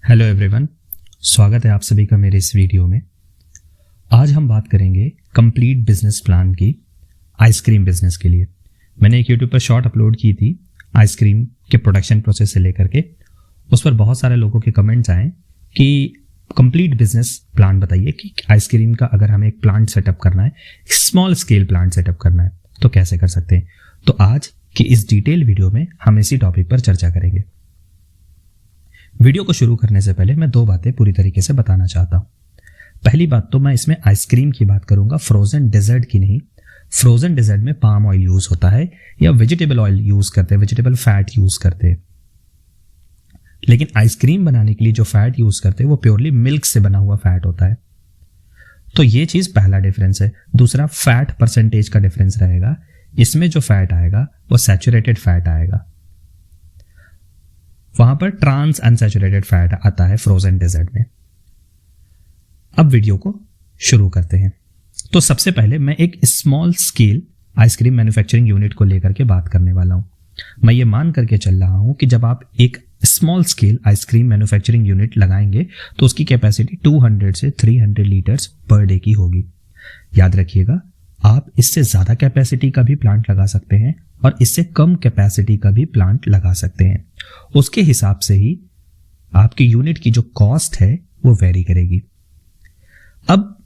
Hello everyone, स्वागत है आप सभी का मेरे इस वीडियो में। आज हम बात करेंगे कंप्लीट बिजनेस प्लान की आइसक्रीम बिजनेस के लिए। मैंने एक यूट्यूब पर शॉर्ट अपलोड की थी आइसक्रीम के प्रोडक्शन प्रोसेस से लेकर के। उस पर बहुत सारे लोगों के कमेंट्स आए कि कंप्लीट बिजनेस प्लान बताइए कि आइसक्रीम का अगर हमें एक प्लांट सेटअप करना है, स्मॉल स्केल प्लांट सेटअप करना है, तो कैसे कर सकते हैं। तो आज की इस डिटेल वीडियो में हम इसी टॉपिक पर चर्चा करेंगे। वीडियो को शुरू करने से पहले मैं दो बातें पूरी तरीके से बताना चाहता हूं। पहली बात तो मैं इसमें आइसक्रीम की बात करूंगा, फ्रोजन डेजर्ट की नहीं। फ्रोजन डेजर्ट में पाम ऑयल यूज होता है या वेजिटेबल ऑयल यूज करते हैं, वेजिटेबल फैट यूज करते हैं। लेकिन आइसक्रीम बनाने के लिए जो फैट यूज करते हैं वो प्योरली मिल्क से बना हुआ फैट होता है। तो ये चीज पहला डिफरेंस है। दूसरा, फैट परसेंटेज का डिफरेंस रहेगा। इसमें जो फैट आएगा वो सैचुरेटेड फैट आएगा, वहां पर ट्रांस अनसैचुरेटेड फैट आता है फ्रोजन डेजर्ट में। अब वीडियो को शुरू करते हैं। तो सबसे पहले मैं एक small scale ice cream manufacturing unit को लेकर के बात करने वाला हूं। मैं ये मान करके चल रहा हूं कि जब आप एक small scale ice cream manufacturing unit लगाएंगे तो उसकी कैपेसिटी 200 से 300 लीटर्स पर डे की होगी। याद रखिएगा, आप इससे ज्यादा कैपेसिटी का भी प्लांट लगा सकते हैं और इससे कम कैपेसिटी का भी प्लांट लगा सकते हैं। उसके हिसाब से ही आपकी यूनिट की जो कॉस्ट है वो वेरी करेगी। अब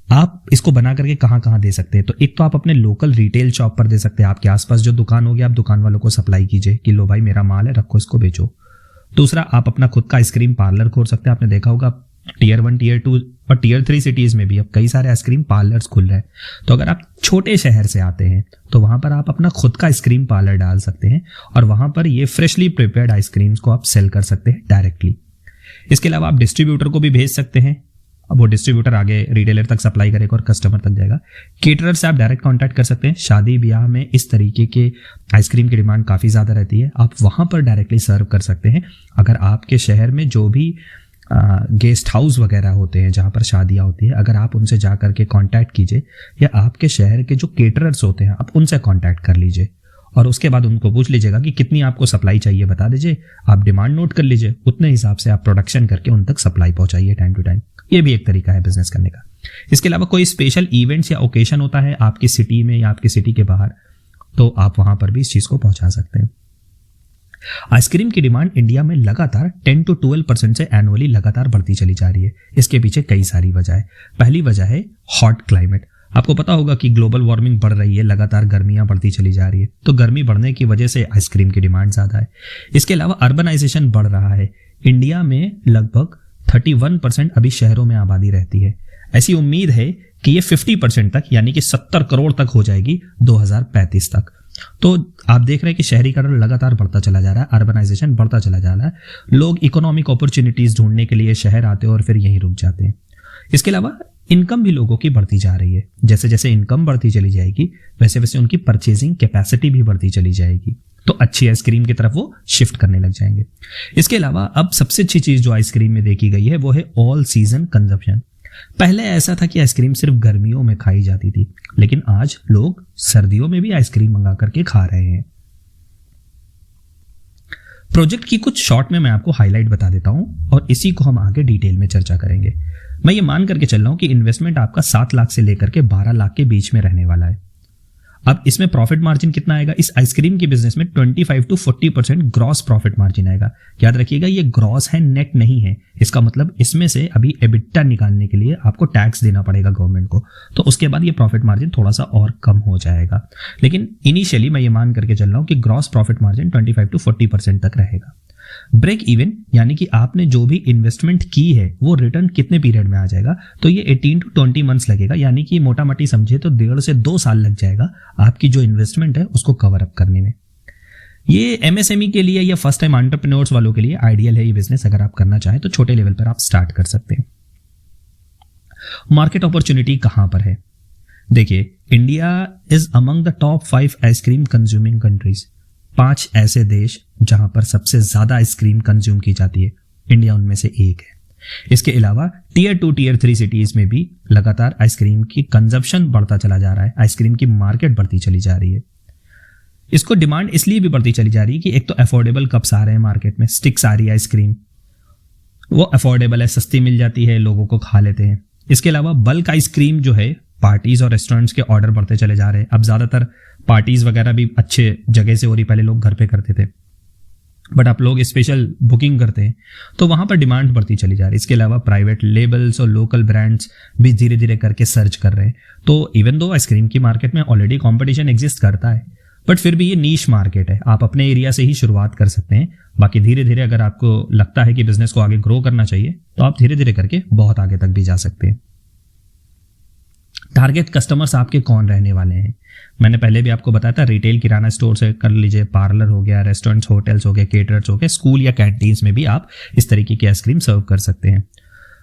आप इसको बना करके कहां कहां दे सकते हैं, तो एक तो आप अपने लोकल रिटेल शॉप पर दे सकते हैं। आपके आसपास जो दुकान होगी आप दुकान वालों को सप्लाई कीजिए कि लो भाई मेरा माल है, रखो इसको बेचो। दूसरा, आप अपना खुद का आइसक्रीम पार्लर खोल सकते हैं। आपने देखा होगा टीयर 1, टीयर 2 और टीयर 3 सिटीज में भी अब कई सारे आइसक्रीम पार्लर्स खुल रहे हैं। तो अगर आप छोटे शहर से आते हैं तो वहां पर आप अपना खुद का आइसक्रीम पार्लर डाल सकते हैं और वहां पर ये फ्रेशली प्रिपेयर्ड आइसक्रीम्स को आप सेल कर सकते हैं डायरेक्टली। इसके अलावा आप डिस्ट्रीब्यूटर को भी भेज सकते हैं। अब वो डिस्ट्रीब्यूटर आगे रिटेलर तक सप्लाई करेगा और कस्टमर तक जाएगा। केटरर से आप डायरेक्ट कांटेक्ट कर सकते हैं। शादी ब्याह में इस तरीके के आइसक्रीम की डिमांड काफी ज्यादा रहती है, आप वहां पर डायरेक्टली सर्व कर सकते हैं। अगर आपके शहर में जो भी गेस्ट हाउस वगैरह होते हैं जहां पर शादियां होती है, अगर आप उनसे जा करके कांटेक्ट कीजिए या आपके शहर के जो केटरर्स होते हैं आप उनसे कांटेक्ट कर लीजिए और उसके बाद उनको पूछ लीजिएगा कि कितनी आपको सप्लाई चाहिए, बता दीजिए। आप डिमांड नोट कर लीजिए, उतने हिसाब से आप प्रोडक्शन करके उन तक सप्लाई पहुंचाइए टाइम टू टाइम। ये भी एक तरीका है बिजनेस करने का। इसके अलावा कोई स्पेशल इवेंट्स या ओकेशन होता है आपकी सिटी में या आपकी सिटी के बाहर, तो आप वहां पर भी इस चीज को पहुंचा सकते हैं। आइसक्रीम की डिमांड इंडिया में लगातार 10 to 12% से एनुअली लगातार बढ़ती चली जा रही है। इसके पीछे कई सारी वजह है। पहली वजह है हॉट क्लाइमेट। आपको पता होगा कि ग्लोबल वार्मिंग बढ़ रही है, लगातार गर्मियां बढ़ती चली जा रही है, तो गर्मी बढ़ने की वजह से आइसक्रीम की डिमांड ज्यादा है। इसके अलावा अर्बनाइजेशन बढ़ रहा है। इंडिया में लगभग 31% अभी शहरों में आबादी रहती है। ऐसी उम्मीद है कि ये 50% तक यानी कि 70 करोड़ तक हो जाएगी 2035 तक। तो आप देख रहे हैं कि शहरीकरण लगातार बढ़ता चला जा रहा है, अर्बनाइजेशन बढ़ता चला जा रहा है। लोग इकोनॉमिक अपॉर्चुनिटीज ढूंढने के लिए शहर आते हैं और फिर यहीं रुक जाते हैं। इसके अलावा इनकम भी लोगों की बढ़ती जा रही है। जैसे जैसे इनकम बढ़ती चली जाएगी वैसे वैसे उनकी परचेजिंग कैपेसिटी भी बढ़ती चली जाएगी, तो अच्छी आइसक्रीम की तरफ वो शिफ्ट करने लग जाएंगे। इसके अलावा अब सबसे अच्छी चीज जो आइसक्रीम में देखी गई है वो है ऑल सीजन कंजप्शन। पहले ऐसा था कि आइसक्रीम सिर्फ गर्मियों में खाई जाती थी, लेकिन आज लोग सर्दियों में भी आइसक्रीम मंगा करके खा रहे हैं। प्रोजेक्ट की कुछ शॉर्ट में मैं आपको हाईलाइट बता देता हूं और इसी को हम आगे डिटेल में चर्चा करेंगे। मैं ये मान करके चल रहा हूं कि इन्वेस्टमेंट आपका 7 लाख से लेकर के 12 लाख के बीच में रहने वाला है। अब इसमें प्रॉफिट मार्जिन कितना आएगा? इस आइसक्रीम के बिजनेस में 25 to 40% ग्रॉस प्रॉफिट मार्जिन आएगा। याद रखिएगा, ये ग्रॉस है, नेट नहीं है। इसका मतलब इसमें से अभी एबिटा निकालने के लिए आपको टैक्स देना पड़ेगा गवर्नमेंट को, तो उसके बाद ये प्रॉफिट मार्जिन थोड़ा सा और कम हो जाएगा। लेकिन इनिशियली मैं ये मान करके चल रहा हूं कि ग्रॉस प्रॉफिट मार्जिन 25 to 40% तक रहेगा। ब्रेक इवन यानी कि आपने जो भी इन्वेस्टमेंट की है वो रिटर्न कितने पीरियड में आ जाएगा, तो ये 18 to 20 मंथ्स लगेगा। यानी कि मोटा मोटी समझे तो 1.5 से 2 साल लग जाएगा आपकी जो इन्वेस्टमेंट है उसको कवर अप करने में। ये एमएसएमई के लिए या फर्स्ट टाइम एंटरप्रेन्योर्स वालों के लिए आइडियल है ये बिजनेस। अगर आप करना चाहें तो छोटे लेवल पर आप स्टार्ट कर सकते हैं। मार्केट अपॉर्चुनिटी कहां पर है? देखिए, India is among the top 5 ice cream consuming countries. 5 ऐसे देश जहां पर सबसे ज्यादा आइसक्रीम कंज्यूम की जाती है, इंडिया उनमें से एक है। इसके अलावा टीयर 2, टीयर 3 सिटीज में भी लगातार आइसक्रीम की कंजप्शन बढ़ता चला जा रहा है। आइसक्रीम की मार्केट बढ़ती चली जा रही है। इसको डिमांड इसलिए भी बढ़ती चली जा रही है कि एक तो अफोर्डेबल कप्स आ रहे हैं मार्केट में, स्टिक्स आ रही है आइसक्रीम, वो अफोर्डेबल है, सस्ती मिल जाती है, लोगों को खा लेते हैं। इसके अलावा बल्क आइसक्रीम जो है, पार्टीज और रेस्टोरेंट्स के ऑर्डर बढ़ते चले जा रहे हैं। अब ज्यादातर पार्टीज वगैरह भी अच्छे जगह से हो रही, पहले लोग घर पे करते थे, बट आप लोग स्पेशल बुकिंग करते हैं तो वहां पर डिमांड बढ़ती चली जा रही है। इसके अलावा प्राइवेट लेबल्स और लोकल ब्रांड्स भी धीरे धीरे करके सर्च कर रहे हैं। तो इवन दो आइसक्रीम की मार्केट में ऑलरेडी कंपटीशन एग्जिस्ट करता है, बट फिर भी ये नीश मार्केट है, आप अपने एरिया से ही शुरुआत कर सकते हैं। बाकी धीरे धीरे अगर आपको लगता है कि बिजनेस को आगे ग्रो करना चाहिए तो आप धीरे धीरे करके बहुत आगे तक भी जा सकते हैं। टारगेट कस्टमर्स आपके कौन रहने वाले हैं? मैंने पहले भी आपको बताया था, रिटेल किराना स्टोर से कर लीजिए, पार्लर हो गया, रेस्टोरेंट्स, होटल्स हो गए, केटरर्स हो गए, स्कूल या कैंटीन्स में भी आप इस तरीके की आइसक्रीम सर्व कर सकते हैं।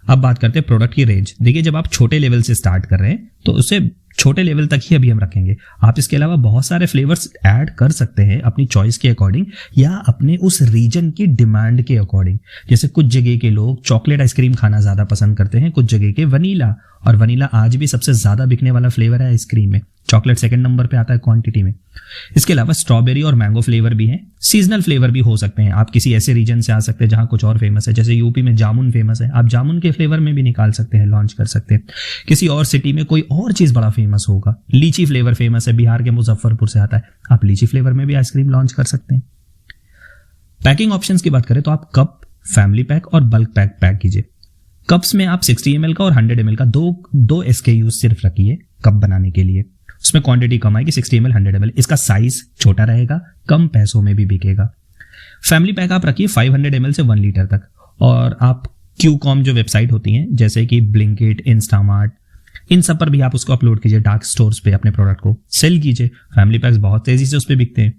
अब बात करते हैं प्रोडक्ट की रेंज। देखिए, जब आप छोटे लेवल से स्टार्ट कर रहे हैं तो उसे छोटे लेवल तक ही अभी हम रखेंगे। आप इसके अलावा बहुत सारे फ्लेवर्स ऐड कर सकते हैं अपनी चॉइस के अकॉर्डिंग या अपने उस रीजन की डिमांड के अकॉर्डिंग। जैसे कुछ जगह के लोग चॉकलेट आइसक्रीम खाना ज्यादा पसंद करते हैं, कुछ जगह के वनीला, और वनीला आज भी सबसे ज्यादा बिकने वाला फ्लेवर है आइसक्रीम में। चॉकलेट सेकंड नंबर पे आता है क्वांटिटी में। इसके अलावा स्ट्रॉबेरी और मैंगो फ्लेवर भी हैं, सीजनल फ्लेवर भी हो सकते हैं। आप किसी ऐसे रीजन से आ सकते हैं जहां कुछ और फेमस है, जैसे यूपी में जामुन फेमस है, आप जामुन के फ्लेवर में भी निकाल सकते हैं, लॉन्च कर सकते हैं। किसी और सिटी में कोई और चीज बड़ा फेमस होगा, लीची फ्लेवर फेमस है, बिहार के मुजफ्फरपुर से आता है, आप लीची फ्लेवर में भी आइसक्रीम लॉन्च कर सकते हैं। पैकिंग ऑप्शंस की बात करें तो आप कप, फैमिली पैक और बल्क पैक पैक कीजिए। कप्स में आप 60 ml का और 100 ml का दो SKU सिर्फ रखिए कप बनाने के लिए। उसमें क्वांटिटी कम आएगी, 60 ml, 100 ml। इसका साइज छोटा रहेगा, कम पैसों में भी बिकेगा। फैमिली पैक आप रखिए 500 ml से 1 लीटर तक। और आप QCOM जो वेबसाइट होती हैं, जैसे कि ब्लिंकिट, इंस्टामार्ट, इन सब पर भी आप उसको अपलोड कीजिए, डार्क स्टोर्स पे अपने प्रोडक्ट को सेल कीजिए। फैमिली पैक्स बहुत तेजी से उस पर बिकते हैं।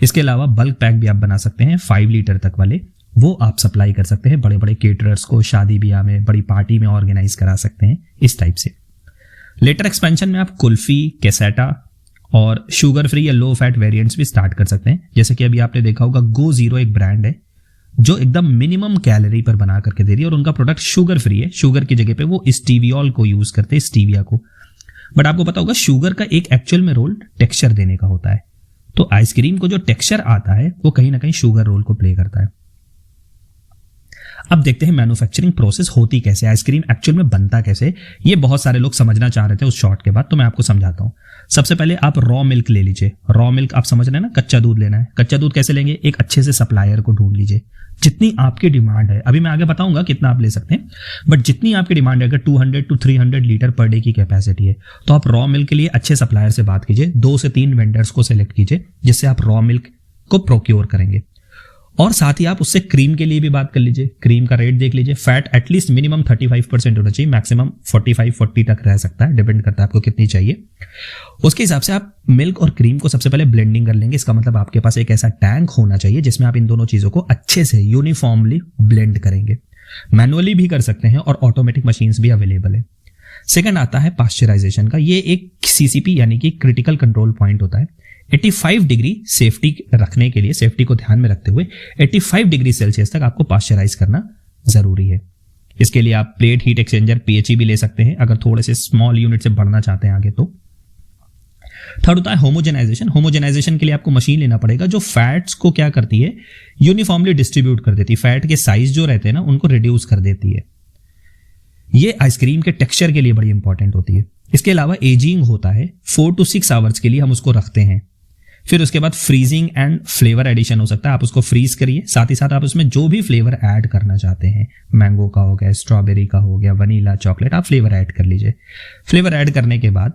इसके अलावा बल्क पैक भी आप बना सकते हैं 5 लीटर तक वाले, वो आप सप्लाई कर सकते हैं बड़े बड़े केटरर्स को, शादी ब्याह में, बड़ी पार्टी में ऑर्गेनाइज करा सकते हैं, इस टाइप से। लेटर एक्सपेंशन में आप कुल्फी, कैसेटा और शुगर फ्री या लो फैट वेरिएंट्स भी स्टार्ट कर सकते हैं। जैसे कि अभी आपने देखा होगा, गो जीरो एक ब्रांड है जो एकदम मिनिमम कैलोरी पर बना करके दे रही है और उनका प्रोडक्ट शुगर फ्री है। शुगर की जगह पे वो स्टीवियोल को यूज करते हैं, स्टीविया को। बट आपको पता होगा शुगर का एक एक्चुअल में रोल टेक्सचर देने का होता है, तो आइसक्रीम को जो टेक्सचर आता है वो कहीं ना कहीं शुगर रोल को प्ले करता है। अब देखते हैं मैन्युफैक्चरिंग प्रोसेस होती कैसे, आइसक्रीम एक्चुअल में बनता कैसे। ये बहुत सारे लोग समझना चाह रहे थे उस शॉर्ट के बाद, तो मैं आपको समझाता हूं। सबसे पहले आप रॉ मिल्क ले लीजिए। रॉ मिल्क आप समझ रहे हैं ना, कच्चा दूध लेना है। कच्चा दूध कैसे लेंगे? एक अच्छे से सप्लायर को ढूंढ लीजिए, जितनी आपकी डिमांड है। अभी मैं आगे बताऊंगा कितना आप ले सकते हैं, बट जितनी आपकी डिमांड है, अगर 200 to 300 लीटर पर डे की कैपेसिटी है, तो आप रॉ मिल्क के लिए अच्छे सप्लायर से बात कीजिए। 2 से 3 वेंडर्स को सिलेक्ट कीजिए जिससे आप रॉ मिल्क को प्रोक्योर करेंगे। और साथ ही आप उससे क्रीम के लिए भी बात कर लीजिए। क्रीम का रेट देख लीजिए। फैट एटलीस्ट मिनिमम 35% होना चाहिए, मैक्सिमम 45-40 तक रह सकता है, डिपेंड करता है आपको कितनी चाहिए। उसके हिसाब से आप मिल्क और क्रीम को सबसे पहले ब्लेंडिंग कर लेंगे। इसका मतलब आपके पास एक ऐसा टैंक होना चाहिए जिसमें आप इन दोनों चीजों को अच्छे से यूनिफॉर्मली ब्लेंड करेंगे। मैनुअली भी कर सकते हैं और ऑटोमेटिक मशीन्स भी अवेलेबल है। सेकंड आता है पाश्चराइजेशन का। ये एक CCP यानी कि क्रिटिकल कंट्रोल पॉइंट होता है। 85 डिग्री सेफ्टी रखने के लिए, सेफ्टी को ध्यान में रखते हुए 85 डिग्री सेल्सियस तक आपको पाश्चराइज करना जरूरी है। इसके लिए आप प्लेट हीट एक्सचेंजर PHE भी ले सकते हैं अगर थोड़े से स्मॉल यूनिट से बढ़ना चाहते हैं आगे तो। थर्ड होता है होमोजेनाइजेशन। होमोजेनाइजेशन के लिए आपको मशीन लेना पड़ेगा जो फैट्स को क्या करती है, यूनिफॉर्मली डिस्ट्रीब्यूट कर देती है। फैट के साइज जो रहते हैं ना, उनको रिड्यूस कर देती है। ये आइसक्रीम के टेक्सचर के लिए बड़ी इंपॉर्टेंट होती है। इसके अलावा एजिंग होता है, 4 to 6 आवर्स के लिए हम उसको रखते हैं। फिर उसके बाद फ्रीजिंग एंड फ्लेवर एडिशन हो सकता है। आप उसको फ्रीज करिए, साथ ही साथ आप उसमें जो भी फ्लेवर ऐड करना चाहते हैं, मैंगो का हो गया, स्ट्रॉबेरी का हो गया, वनीला, चॉकलेट, आप फ्लेवर ऐड कर लीजिए। फ्लेवर ऐड करने के बाद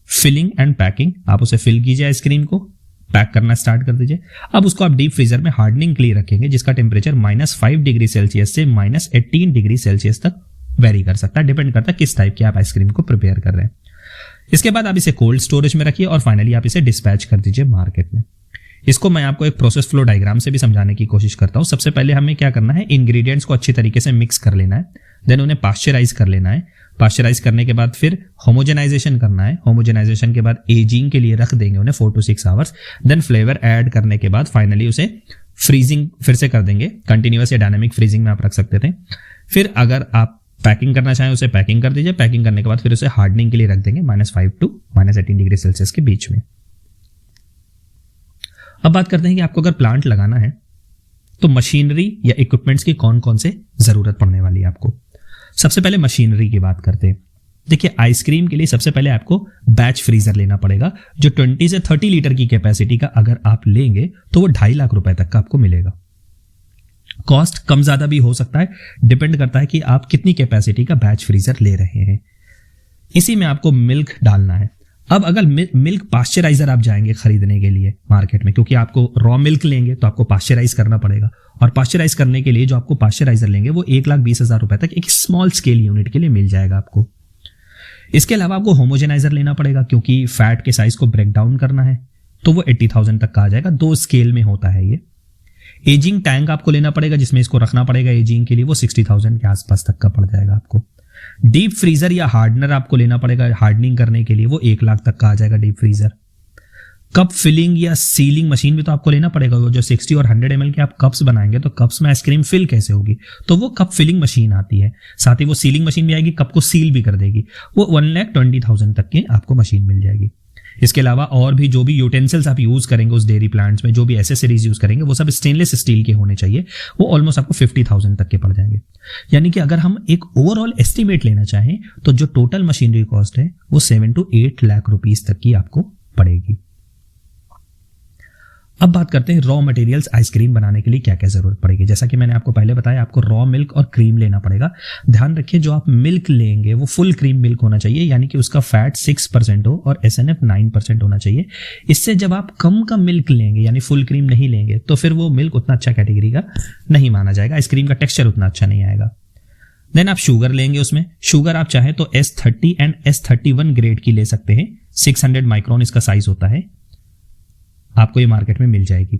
फिलिंग एंड पैकिंग, आप उसे फिल कीजिए, आइसक्रीम को पैक करना स्टार्ट कर दीजिए। अब उसको आप डीप फ्रीजर में हार्डनिंग के लिए रखेंगे, जिसका टेम्परेचर -5 डिग्री सेल्सियस से -18 डिग्री सेल्सियस तक वेरी कर सकता है, डिपेंड करता है किस टाइप की आप आइसक्रीम को प्रिपेयर कर रहे हैं। इसके बाद आप इसे कोल्ड स्टोरेज में रखिए और फाइनली आप इसे डिस्पैच कर दीजिए मार्केट में। इसको मैं आपको एक प्रोसेस फ्लो डायग्राम से भी समझाने की कोशिश करता हूं। सबसे पहले हमें क्या करना है, इंग्रेडिएंट्स को अच्छी तरीके से मिक्स कर लेना है, देन उन्हें पाश्चराइज कर लेना है। पाश्चराइज करने के बाद फिर होमोजेनाइजेशन करना है। होमोजेनाइजेशन के बाद एजिंग के लिए रख देंगे उन्हें 4 to 6 hours. Then flavour add करने के बाद फाइनली उसे फ्रीजिंग फिर से कर देंगे। कंटिन्यूअस या डायनामिक फ्रीजिंग में आप रख सकते थे। फिर अगर आप पैकिंग करना चाहें उसे पैकिंग कर दीजिए। पैकिंग करने के बाद फिर उसे हार्डनिंग के लिए रख देंगे -5 to -18 डिग्री सेल्सियस के बीच में। अब बात करते हैं कि आपको अगर प्लांट लगाना है तो मशीनरी या इक्विपमेंट्स की कौन कौन से जरूरत पड़ने वाली है आपको। सबसे पहले मशीनरी की बात करते हैं। देखिए, आइसक्रीम के लिए सबसे पहले आपको बैच फ्रीजर लेना पड़ेगा, जो 20 से 30 लीटर की कैपेसिटी का अगर आप लेंगे तो वो 2.5 लाख रुपए तक का आपको मिलेगा। कॉस्ट कम ज्यादा भी हो सकता है, डिपेंड करता है कि आप कितनी कैपेसिटी का बैच फ्रीजर ले रहे हैं। इसी में आपको मिल्क डालना है। अब अगर मिल्क पाश्चराइजर आप जाएंगे खरीदने के लिए मार्केट में, क्योंकि आपको रॉ मिल्क लेंगे तो आपको पाश्चराइज करना पड़ेगा, और पाश्चराइज करने के लिए जो आपको पाश्चराइजर लेंगे वो 1,20,000 रुपए तक एक स्मॉल स्केल यूनिट के लिए मिल जाएगा आपको। इसके अलावा आपको होमोजेनाइजर लेना पड़ेगा, क्योंकि फैट के साइज को ब्रेक डाउन करना है, तो वो 80,000 तक का आ जाएगा। 2 स्केल में होता है ये। एजिंग टैंक आपको लेना पड़ेगा, जिसमें इसको रखना पड़ेगा एजिंग के लिए, वो 60,000 के आसपास तक का पड़ जाएगा आपको। डीप फ्रीजर या हार्डनर आपको लेना पड़ेगा हार्डनिंग करने के लिए, वो 1 लाख तक का आ जाएगा डीप फ्रीजर। कप फिलिंग या सीलिंग मशीन भी तो आपको लेना पड़ेगा। वो जो 60 और 100 ml के आप कप्स बनाएंगे तो कप्स में आइसक्रीम फिल कैसे होगी, तो वो कप फिलिंग मशीन आती है। साथ ही वो सीलिंग मशीन भी आएगी, कप को सील भी कर देगी। वो 1,20,000 तक की आपको मशीन मिल जाएगी। इसके अलावा और भी जो भी यूटेंसिल्स आप यूज करेंगे उस डेयरी प्लांट्स में, जो भी एसेसरीज यूज करेंगे वो सब स्टेनलेस स्टील के होने चाहिए। वो ऑलमोस्ट आपको 50,000 तक के पड़ जाएंगे। यानी कि अगर हम एक ओवरऑल एस्टिमेट लेना चाहें तो जो टोटल मशीनरी कॉस्ट है वो 7 to 8 लाख रुपीस तक की आपको पड़ेगी। अब बात करते हैं रॉ मटेरियल्स आइसक्रीम बनाने के लिए क्या क्या जरूरत पड़ेगी। जैसा कि मैंने आपको पहले बताया, आपको रॉ मिल्क और क्रीम लेना पड़ेगा। ध्यान रखिए, जो आप मिल्क लेंगे वो फुल क्रीम मिल्क होना चाहिए, यानी कि उसका फैट 6% हो और SNF 9% होना चाहिए। इससे जब आप कम का मिल्क लेंगे यानी फुल क्रीम नहीं लेंगे तो फिर वो मिल्क उतना अच्छा कैटेगरी का नहीं माना जाएगा, आइसक्रीम का टेक्सचर उतना अच्छा नहीं आएगा। देन आप शुगर लेंगे। उसमें शुगर आप चाहें तो S30 एंड S31 ग्रेड की ले सकते हैं। 600 माइक्रोन इसका साइज होता है, आपको ये मार्केट में मिल जाएगी।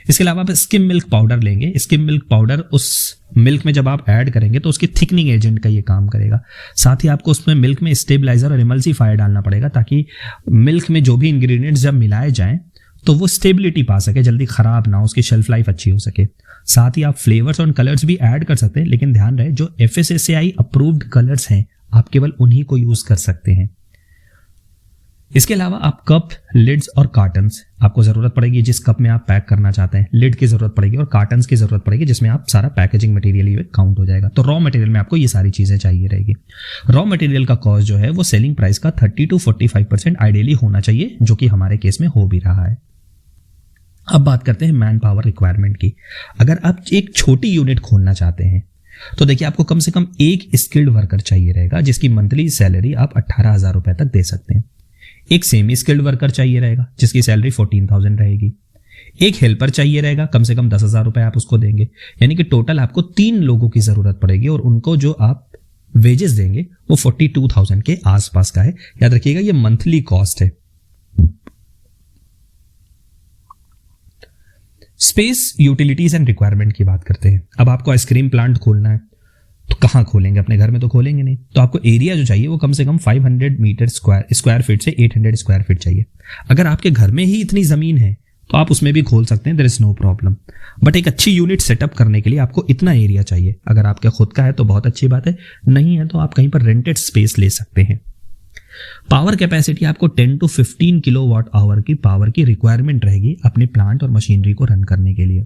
इसके अलावा आप स्किम मिल्क पाउडर लेंगे। स्किम मिल्क पाउडर उस मिल्क में जब आप ऐड करेंगे तो उसकी थिकनिंग एजेंट का ये काम करेगा। साथ ही आपको उसमें मिल्क में स्टेबलाइजर और इमल्सिफायर डालना पड़ेगा, ताकि मिल्क में जो भी इंग्रेडिएंट्स जब मिलाए जाएं तो वो स्टेबिलिटी पा सके, जल्दी खराब ना हो, उसकी शेल्फ लाइफ अच्छी हो सके। साथ ही आप फ्लेवर्स और कलर्स भी ऐड कर सकते हैं, लेकिन ध्यान रहे जो FSSAI अप्रूव्ड कलर्स हैं आप केवल उन्हीं को यूज कर सकते हैं। इसके अलावा आप कप, लिड्स और कार्टन्स आपको जरूरत पड़ेगी। जिस कप में आप पैक करना चाहते हैं लिड की जरूरत पड़ेगी और कार्टन्स की जरूरत पड़ेगी, जिसमें आप सारा पैकेजिंग मटेरियल ये काउंट हो जाएगा। तो रॉ मटेरियल में आपको ये सारी चीजें चाहिए रहेगी। रॉ मटेरियल का कॉस्ट जो है वो सेलिंग प्राइस का 30 to 45% आइडियली होना चाहिए, जो कि हमारे केस में हो भी रहा है। अब बात करते हैं मैन पावर रिक्वायरमेंट की। अगर आप एक छोटी यूनिट खोलना चाहते हैं तो देखिए, आपको कम से कम एक स्किल्ड वर्कर चाहिए रहेगा, जिसकी मंथली सैलरी आप 18,000 रुपए तक दे सकते हैं। एक सेमी स्किल्ड वर्कर चाहिए रहेगा, जिसकी सैलरी 14,000 रहेगी। एक हेल्पर चाहिए रहेगा, कम से कम 10,000 रुपए आप उसको देंगे। यानी कि टोटल आपको 3 लोगों की जरूरत पड़ेगी, और उनको जो आप वेजेस देंगे वो 42,000 के आसपास का है। याद रखिएगा, ये मंथली कॉस्ट है। स्पेस, यूटिलिटीज एंड रिक्वायरमेंट की बात करते हैं। अब आपको आइसक्रीम प्लांट खोलना है तो कहां खोलेंगे, अपने घर में तो खोलेंगे नहीं, तो आपको एरिया जो चाहिए वो कम से कम 500 मीटर स्क्वायर फीट से 800 स्क्वायर फीट चाहिए। अगर आपके घर में ही इतनी जमीन है तो आप उसमें भी खोल सकते हैं, there is no problem. But एक अच्छी यूनिट सेटअप करने के लिए आपको इतना एरिया चाहिए। अगर आपका खुद का है तो बहुत अच्छी बात है, नहीं है तो आप कहीं पर रेंटेड स्पेस ले सकते हैं। पावर कैपेसिटी आपको 10 to 15 किलोवाट आवर की पावर की रिक्वायरमेंट रहेगी अपने प्लांट और मशीनरी को रन करने के लिए।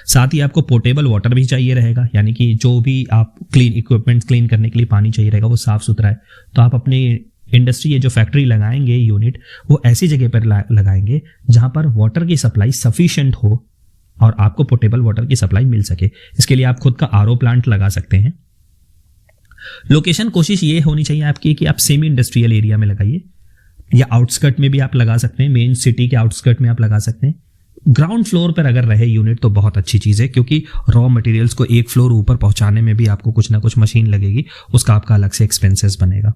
साथ ही आपको पोर्टेबल वाटर भी चाहिए रहेगा, यानी कि जो भी आप क्लीन इक्विपमेंट क्लीन करने के लिए पानी चाहिए रहेगा वो साफ सुथरा है। तो आप अपनी इंडस्ट्री ये जो फैक्ट्री लगाएंगे यूनिट, वो ऐसी जगह पर लगाएंगे जहां पर वाटर की सप्लाई सफिशिएंट हो और आपको पोर्टेबल वाटर की सप्लाई मिल सके। इसके लिए आप खुद का RO प्लांट लगा सकते हैं। लोकेशन कोशिश ये होनी चाहिए आपकी कि आप सेमी इंडस्ट्रियल एरिया में लगाइए, या आउटस्कर्ट में भी आप लगा सकते हैं, मेन सिटी के आउटस्कर्ट में आप लगा सकते हैं। ग्राउंड फ्लोर पर अगर रहे यूनिट तो बहुत अच्छी चीज है, क्योंकि रॉ मटेरियल्स को एक फ्लोर ऊपर पहुंचाने में भी आपको कुछ ना कुछ मशीन लगेगी, उसका आपका अलग से एक्सपेंसेस बनेगा।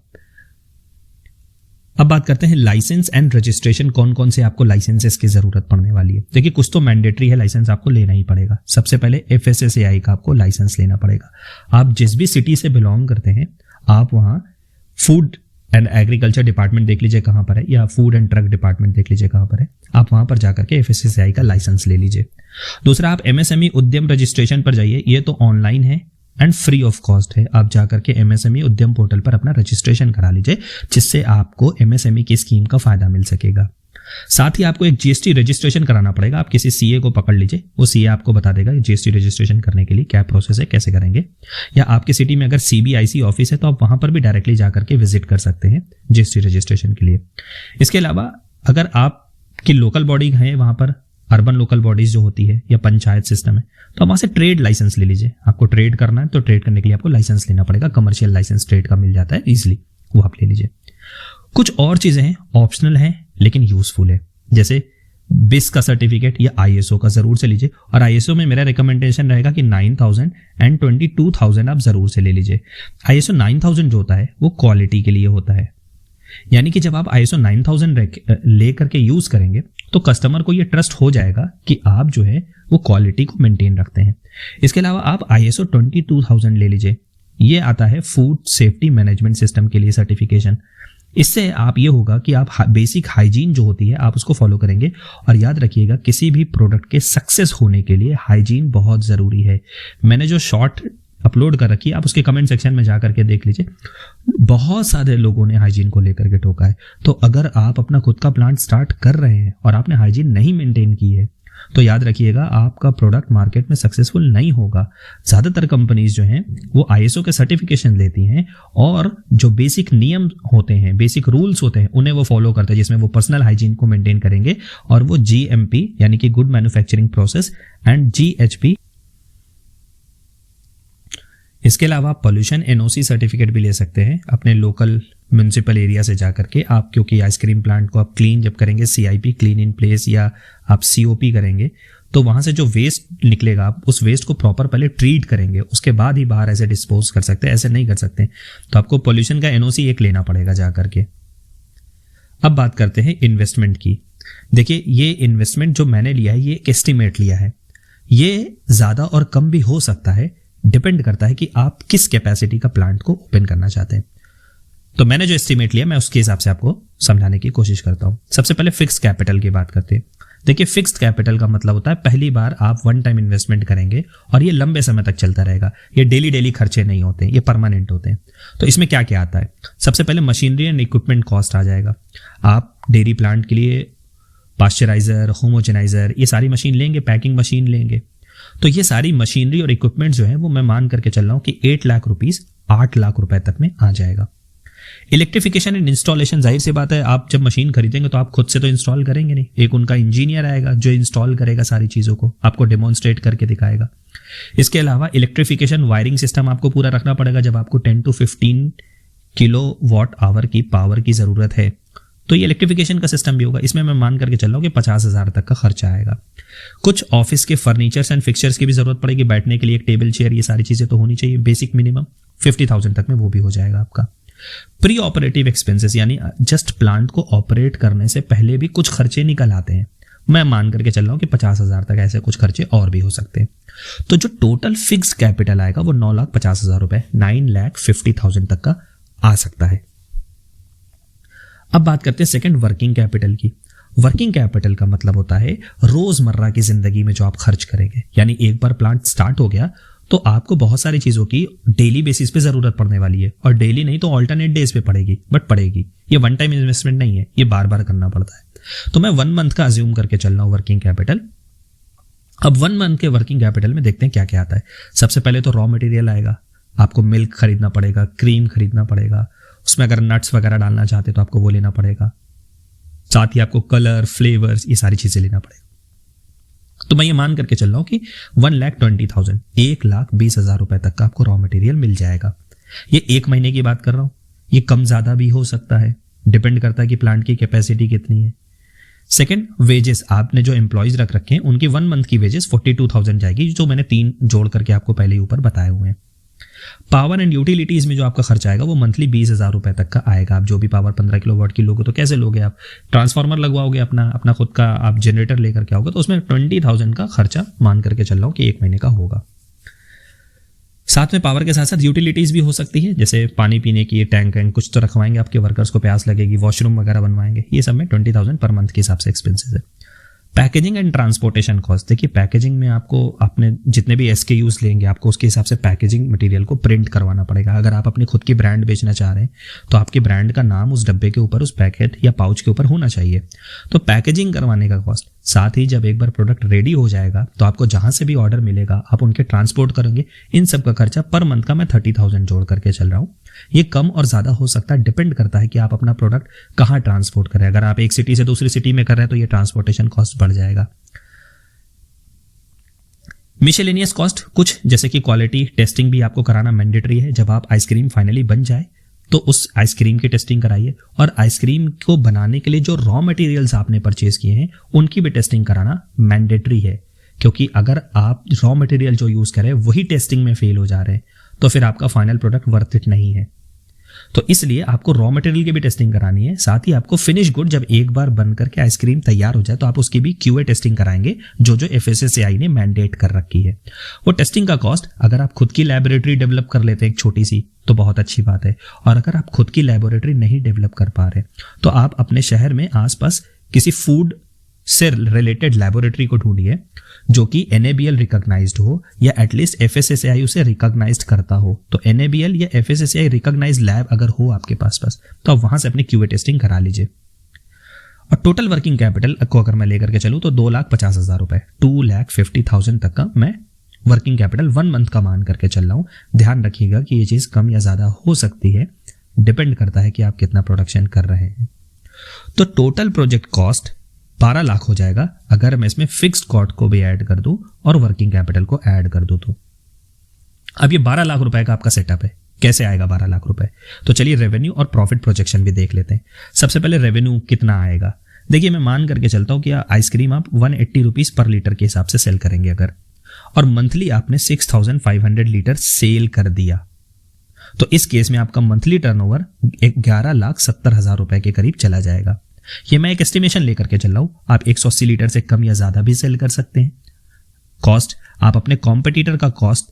अब बात करते हैं लाइसेंस एंड रजिस्ट्रेशन। कौन कौन से आपको लाइसेंसेस की जरूरत पड़ने वाली है। देखिए, कुछ तो मैंडेटरी है, लाइसेंस आपको लेना ही पड़ेगा। सबसे पहले FSSAI का आपको लाइसेंस लेना पड़ेगा। आप जिस भी सिटी से बिलोंग करते हैं, आप वहां फूड एंड एग्रीकल्चर डिपार्टमेंट देख लीजिए कहां पर है, या फूड एंड ड्रग डिपार्टमेंट देख लीजिए कहां पर है, आप वहां पर जाकर के FSSAI का लाइसेंस ले लीजिए। दूसरा, आप MSME उद्यम रजिस्ट्रेशन पर जाइए। ये तो ऑनलाइन है एंड फ्री ऑफ कॉस्ट है। आप जाकर के MSME उद्यम पोर्टल पर अपना रजिस्ट्रेशन करा लीजिए, जिससे आपको MSME की स्कीम का फायदा मिल सकेगा। साथ ही आपको एक जीएसटी रजिस्ट्रेशन कराना पड़ेगा। आप किसी सीए को पकड़ लीजिए, वो सीए आपको बता देगा जीएसटी रजिस्ट्रेशन करने के लिए क्या प्रोसेस है, कैसे करेंगे। या आपकी सिटी में अगर सीबीआईसी ऑफिस है तो आप वहां पर भी डायरेक्टली जाकर के विजिट कर सकते हैं जीएसटी रजिस्ट्रेशन के लिए। इसके अलावा अगर आपकी लोकल बॉडी है, वहां पर अर्बन लोकल बॉडीज जो होती है या पंचायत सिस्टम है, तो वहां से ट्रेड लाइसेंस ले लीजिए। आपको ट्रेड करना है तो ट्रेड करने के लिए आपको लाइसेंस लेना पड़ेगा। कमर्शियल लाइसेंस ट्रेड का मिल जाता है इजिली, वो आप ले लीजिए। कुछ और चीजें हैं, ऑप्शनल हैं लेकिन यूजफुल है, जैसे बिस का सर्टिफिकेट या आईएसओ का जरूर से लीजिए। और आईएसओ में मेरा रिकमेंडेशन रहेगा कि 9000 एंड 22000 आप जरूर से ले लीजिए। आईएसओ 9000 जो होता है वो क्वालिटी के लिए होता है, यानी कि जब आप आईएसओ 9000 ले करके यूज करेंगे तो कस्टमर को ये ट्रस्ट हो जाएगा कि आप जो है वो क्वालिटी को मेंटेन रखते हैं। इसके अलावा आप आईएसओ 22000 ले लीजिए, ये आता है फूड सेफ्टी मैनेजमेंट सिस्टम के लिए सर्टिफिकेशन। इससे आप ये होगा कि आप बेसिक हाइजीन जो होती है आप उसको फॉलो करेंगे। और याद रखिएगा, किसी भी प्रोडक्ट के सक्सेस होने के लिए हाइजीन बहुत जरूरी है। मैंने जो शॉर्ट अपलोड कर रखी है, आप उसके कमेंट सेक्शन में जाकर के देख लीजिए, बहुत सारे लोगों ने हाइजीन को लेकर के टोका है। तो अगर आप अपना खुद का प्लांट स्टार्ट कर रहे हैं और आपने हाइजीन नहीं मेंटेन की है तो याद रखिएगा आपका प्रोडक्ट मार्केट में सक्सेसफुल नहीं होगा। ज्यादातर कंपनीज जो हैं वो आईएसओ के सर्टिफिकेशन लेती हैं और जो बेसिक नियम होते हैं, बेसिक रूल्स होते हैं, उन्हें वो फॉलो करते हैं, जिसमें वो पर्सनल हाइजीन को मेंटेन करेंगे और वो जीएमपी यानी कि good manufacturing process and GHP. इसके अलावा आप पोल्यूशन एनओसी सर्टिफिकेट भी ले सकते हैं अपने लोकल म्यूनिसिपल एरिया से जाकर के। आप क्योंकि आइसक्रीम प्लांट को आप क्लीन जब करेंगे, सीआईपी क्लीन इन प्लेस या आप सीओपी करेंगे, तो वहां से जो वेस्ट निकलेगा आप उस वेस्ट को प्रॉपर पहले ट्रीट करेंगे, उसके बाद ही बाहर ऐसे डिस्पोज कर सकते हैं, ऐसे नहीं कर सकते। तो आपको पोल्यूशन का एनओसी एक लेना पड़ेगा जाकर के। अब बात करते हैं इन्वेस्टमेंट की। देखिए, ये इन्वेस्टमेंट जो मैंने लिया है ये एक एस्टिमेट लिया है, ये ज्यादा और कम भी हो सकता है, डिपेंड करता है कि आप किस कैपेसिटी का प्लांट को ओपन करना चाहते हैं। तो मैंने जो एस्टिमेट लिया मैं उसके हिसाब से आपको समझाने की कोशिश करता हूं। सबसे पहले फिक्स्ड कैपिटल की बात करते हैं। देखिए, फिक्स्ड कैपिटल का मतलब होता है पहली बार आप वन टाइम इन्वेस्टमेंट करेंगे और ये लंबे समय तक चलता रहेगा। ये डेली खर्चे नहीं होते, ये परमानेंट होते हैं। तो इसमें क्या क्या आता है? सबसे पहले मशीनरी एंड इक्विपमेंट कॉस्ट आ जाएगा। आप डेयरी प्लांट के लिए पास्चराइजर, होमोजेनाइजर, ये सारी मशीन लेंगे, पैकिंग मशीन लेंगे। तो ये सारी मशीनरी और इक्विपमेंट जो है वो मैं मान करके चल रहा हूं कि 8 लाख रुपीस 8 लाख रुपए तक में आ जाएगा। इलेक्ट्रिफिकेशन एंड इंस्टॉलेशन, जाहिर सी बात है आप जब मशीन खरीदेंगे तो आप खुद से तो इंस्टॉल करेंगे नहीं, एक उनका इंजीनियर आएगा जो इंस्टॉल करेगा सारी चीजों को, आपको डेमोन्स्ट्रेट करके दिखाएगा। इसके अलावा इलेक्ट्रिफिकेशन वायरिंग सिस्टम आपको पूरा रखना पड़ेगा। जब आपको 10 to 15 किलोवाट आवर की पावर की जरूरत है तो ये इलेक्ट्रिफिकेशन का सिस्टम भी होगा। इसमें मैं मान करके चल रहा हूं कि 50,000 तक का खर्चा आएगा। कुछ ऑफिस के फर्नीचर्स एंड फिक्सचर्स की भी जरूरत पड़ेगी, बैठने के लिए एक टेबल चेयर, ये सारी चीजें तो होनी चाहिए। बेसिक मिनिमम 50,000 तक में वो भी हो जाएगा आपका। प्री ऑपरेटिव एक्सपेंसेस यानी जस्ट प्लांट को ऑपरेट करने से पहले भी कुछ खर्चे निकल आते हैं। मैं मान करके चल रहा हूं कि 50,000 तक ऐसे कुछ खर्चे और भी हो सकते हैं। तो जो टोटल फिक्स कैपिटल आएगा वो 9,50,000 रुपए, 9,50,000 तक का आ सकता है। अब बात करते हैं सेकंड वर्किंग कैपिटल की। वर्किंग कैपिटल का मतलब होता है रोजमर्रा की जिंदगी में जो आप खर्च करेंगे, यानी एक बार प्लांट स्टार्ट हो गया तो आपको बहुत सारी चीजों की डेली बेसिस पे जरूरत पड़ने वाली है, और डेली नहीं तो ऑल्टरनेट डेज पे पड़ेगी, बट पड़ेगी। ये वन टाइम इन्वेस्टमेंट नहीं है, ये बार बार करना पड़ता है। तो मैं 1 मंथ का अज्यूम करके चल रहा हूं वर्किंग कैपिटल। अब 1 मंथ के वर्किंग कैपिटल में देखते हैं क्या क्या आता है। सबसे पहले तो रॉ मटेरियल आएगा, आपको मिल्क खरीदना पड़ेगा, क्रीम खरीदना पड़ेगा, उसमें अगर नट्स वगैरह डालना चाहते तो आपको वो लेना पड़ेगा। साथ ही आपको कलर, फ्लेवर्स, ये सारी चीजें लेना पड़ेगा। तो मैं ये मान करके चल रहा हूं कि 1,20,000, 1,20,000 रुपए तक का आपको रॉ मटेरियल मिल जाएगा। ये 1 महीने की बात कर रहा हूं, ये कम ज्यादा भी हो सकता है, डिपेंड करता है कि प्लांट की कैपेसिटी कितनी है। सेकंड, वेजेस, आपने जो एम्प्लॉयज रख रखे हैं उनकी 1 मंथ की वेजेस 42,000 जाएगी, जो मैंने 3 जोड़ करके आपको पहले ही ऊपर बताए हुए हैं। पावर एंड यूटिलिटीज में जो आपका खर्चा आएगा वो मंथली 20,000 रुपए तक का आएगा। आप जो भी पावर 15 किलोवाट की लोगे तो कैसे लोगे? आप ट्रांसफार्मर लगवाओगे, अपना खुद का आप जनरेटर लेकर के आओगे, तो उसमें 20,000 का खर्चा मान करके चल रहा हूं कि 1 महीने का होगा। साथ में पावर के साथ साथ यूटिलिटीज भी हो सकती है, जैसे पानी पीने की टैंक वैंक कुछ तो रखवाएंगे, आपके वर्कर्स को प्यास लगेगी, वॉशरूम वगैरह बनवाएंगे, ये सब में 20,000 पर मंथ के हिसाब से एक्सपेंसेस है। पैकेजिंग एंड ट्रांसपोर्टेशन कॉस्ट, देखिए पैकेजिंग में आपको आपने जितने भी SKUs लेंगे आपको उसके हिसाब से पैकेजिंग मटेरियल को प्रिंट करवाना पड़ेगा। अगर आप अपनी खुद की ब्रांड बेचना चाह रहे हैं तो आपके ब्रांड का नाम उस डब्बे के ऊपर, उस पैकेट या पाउच के ऊपर होना चाहिए। तो पैकेजिंग करवाने का कॉस्ट, साथ ही जब एक बार प्रोडक्ट रेडी हो जाएगा तो आपको जहां से भी ऑर्डर मिलेगा आप उनके ट्रांसपोर्ट करेंगे, इन सब का खर्चा पर मंथ का मैं 30,000 जोड़ करके चल रहा हूँ। ये कम और ज्यादा हो सकता है, डिपेंड करता है कि आप अपना प्रोडक्ट कहाँ ट्रांसपोर्ट करें। अगर आप एक सिटी से दूसरी सिटी में कर रहे हैं तो ये ट्रांसपोर्टेशन कॉस्ट बढ़ जाएगा। मिसेलेनियस कॉस्ट, कुछ जैसे कि क्वालिटी टेस्टिंग भी आपको कराना मैंडेटरी है। जब आप आइसक्रीम फाइनली बन जाए तो उस आइसक्रीम की टेस्टिंग कराइए, और आइसक्रीम को बनाने के लिए जो रॉ मटेरियल्स आपने परचेज किए हैं उनकी भी टेस्टिंग कराना मैंडेटरी है। क्योंकि अगर आप रॉ मटेरियल जो यूज कर रहे हैं वही टेस्टिंग में फेल हो जा रहे हैं तो फिर आपका फाइनल प्रोडक्ट वर्थ इट नहीं है। तो इसलिए आपको रॉ मटेरियल की भी टेस्टिंग करानी है। साथ ही आपको फिनिश गुड जब एक बार बन करके आइसक्रीम तैयार हो जाए तो आप उसकी भी QA टेस्टिंग कराएंगे, जो FSSAI ने मैंडेट कर रखी है। वो टेस्टिंग का कॉस्ट, अगर आप खुद की लैबोरेटरी डेवलप कर लेते हैं एक छोटी सी तो बहुत अच्छी बात है, और अगर आप खुद की लैबोरेटरी नहीं डेवलप कर पा रहे तो आप अपने शहर में आसपास किसी फूड से रिलेटेड लैबोरेटरी को ढूंढिए जो कि NABL रिकॉग्नाइज्ड हो या एटलीस्ट FSSAI उसे रिकॉग्नाइज्ड करता हो। तो NABL या FSSAI रिकॉग्नाइज्ड लैब अगर हो आपके पास तो आप वहां से अपनी QA टेस्टिंग करा लीजिए। और टोटल वर्किंग कैपिटल को अगर मैं लेकर के चलूं तो 2,50,000 रुपए, 2,50,000 तक का मैं वर्किंग कैपिटल 1 मंथ का मान करके चल रहा हूं। ध्यान रखिएगा कि ये चीज कम या ज्यादा हो सकती है, डिपेंड करता है कि आप कितना प्रोडक्शन कर रहे हैं। तो टोटल प्रोजेक्ट कॉस्ट 12 लाख हो जाएगा अगर मैं इसमें फिक्स्ड कॉस्ट को भी ऐड कर दूं और वर्किंग कैपिटल को ऐड कर दूं तो। अब ये 12 लाख रुपए का आपका सेटअप है, कैसे आएगा 12 लाख रुपए? तो चलिए रेवेन्यू और प्रॉफिट प्रोजेक्शन भी देख लेते हैं। सबसे पहले रेवेन्यू कितना आएगा, देखिए मैं मान करके चलता हूं कि आइसक्रीम आप 180 रुपीज पर लीटर के हिसाब से सेल करेंगे अगर, और मंथली आपने 6,500 लीटर सेल कर दिया तो इस केस में आपका मंथली टर्नओवर 11,70,000 रुपए के करीब चला जाएगा। ये मैं एक एस्टिमेशन लेकर के चल रहा हूं, आप 180 लीटर से कम या ज्यादा भी सेल कर सकते हैं। कॉस्ट, आप अपने कॉम्पिटिटर का कॉस्ट